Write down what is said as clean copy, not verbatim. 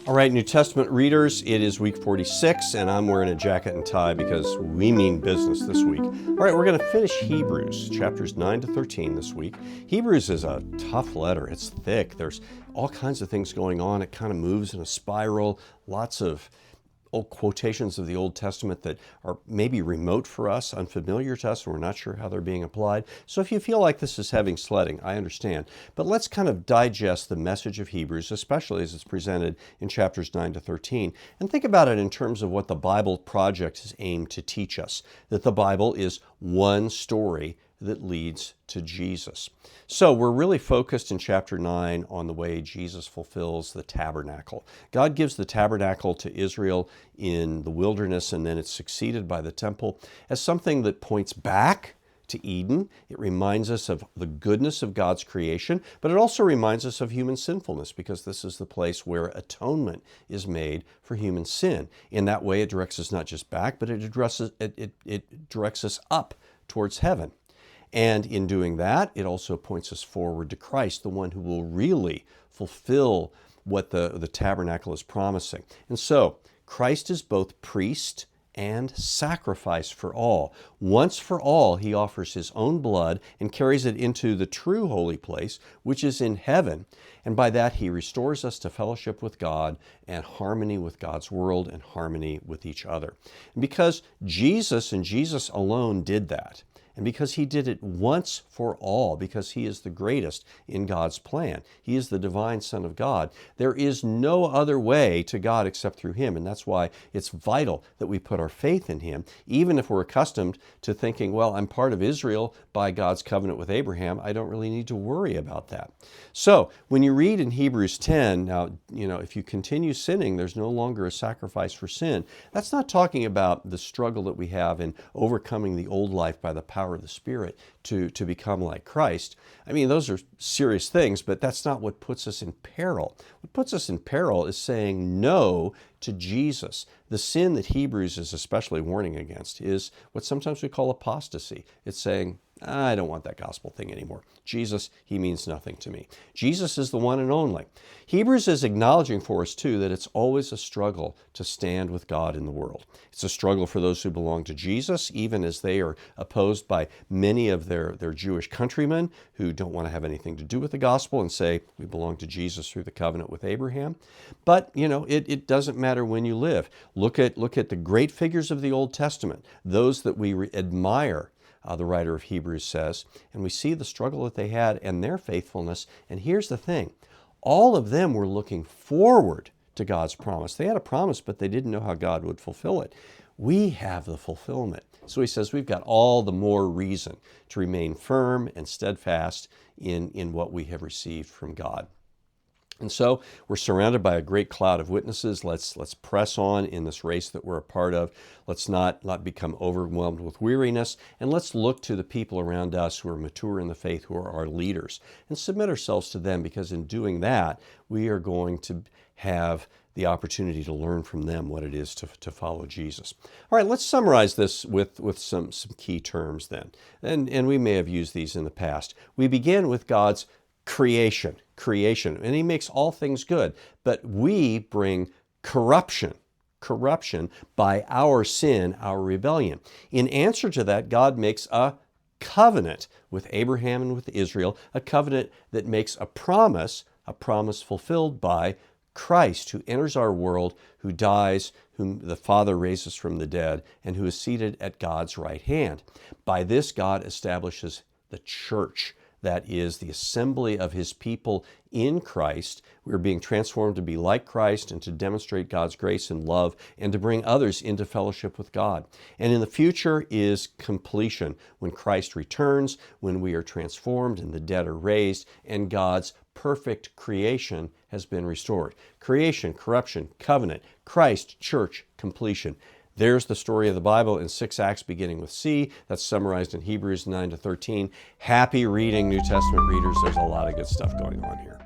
All right, New Testament readers, it is week 46, and I'm wearing a jacket and tie because we mean business this week. All right, we're going to finish Hebrews, chapters 9 to 13 this week. Hebrews is a tough letter. It's thick. There's all kinds of things going on. It kind of moves in a spiral, lots of old quotations of the Old Testament that are maybe remote for us, unfamiliar to us, and we're not sure how they're being applied. So if you feel like this is heavy sledding, I understand. But let's kind of digest the message of Hebrews, especially as it's presented in chapters 9 to 13, and think about it in terms of what the Bible Project is aimed to teach us, that the Bible is one story that leads to Jesus. So we're really focused in chapter 9 on the way Jesus fulfills the tabernacle. God gives the tabernacle to Israel in the wilderness, and then it's succeeded by the temple as something that points back to Eden. It reminds us of the goodness of God's creation, but it also reminds us of human sinfulness, because this is the place where atonement is made for human sin. In that way, it directs us not just back, but it directs us up towards heaven. And in doing that, it also points us forward to Christ, the one who will really fulfill what the tabernacle is promising. And so, Christ is both priest and sacrifice for all. Once for all, he offers his own blood and carries it into the true holy place, which is in heaven. And by that, he restores us to fellowship with God and harmony with God's world and harmony with each other. And because Jesus and Jesus alone did that, and because he did it once for all, because he is the greatest in God's plan, he is the divine Son of God, there is no other way to God except through him. And that's why it's vital that we put our faith in him, even if we're accustomed to thinking, well, I'm part of Israel by God's covenant with Abraham. I don't really need to worry about that. So when you read in Hebrews 10, now, if you continue sinning, there's no longer a sacrifice for sin. That's not talking about the struggle that we have in overcoming the old life by the power of the Spirit to become like Christ. I mean, those are serious things, but that's not what puts us in peril. What puts us in peril is saying no to Jesus. The sin that Hebrews is especially warning against is what sometimes we call apostasy. It's saying, I don't want that gospel thing anymore. Jesus, he means nothing to me. Jesus is the one and only. Hebrews is acknowledging for us, too, that it's always a struggle to stand with God in the world. It's a struggle for those who belong to Jesus, even as they are opposed by many of their Jewish countrymen who don't want to have anything to do with the gospel and say, we belong to Jesus through the covenant with Abraham. But, it doesn't matter when you live. Look at the great figures of the Old Testament, those that we admire, the writer of Hebrews says, and we see the struggle that they had and their faithfulness. And here's the thing, all of them were looking forward to God's promise. They had a promise, but they didn't know how God would fulfill it. We have the fulfillment. So he says we've got all the more reason to remain firm and steadfast in what we have received from God. And so we're surrounded by a great cloud of witnesses. Let's press on in this race that we're a part of. Let's not become overwhelmed with weariness. And let's look to the people around us who are mature in the faith, who are our leaders, and submit ourselves to them, because in doing that, we are going to have the opportunity to learn from them what it is to follow Jesus. All right, let's summarize this with some key terms then. And we may have used these in the past. We begin with God's creation, and he makes all things good, but we bring corruption by our sin, our rebellion. In answer to that, God makes a covenant with Abraham and with Israel, a covenant that makes a promise fulfilled by Christ, who enters our world, who dies, whom the Father raises from the dead, and who is seated at God's right hand. By this, God establishes the church. That is the assembly of his people in Christ. We are being transformed to be like Christ and to demonstrate God's grace and love and to bring others into fellowship with God. And in the future is completion, when Christ returns, when we are transformed and the dead are raised and God's perfect creation has been restored. Creation, corruption, covenant, Christ, church, completion. There's the story of the Bible in 6 acts beginning with C. That's summarized in Hebrews 9 to 13. Happy reading, New Testament readers. There's a lot of good stuff going on here.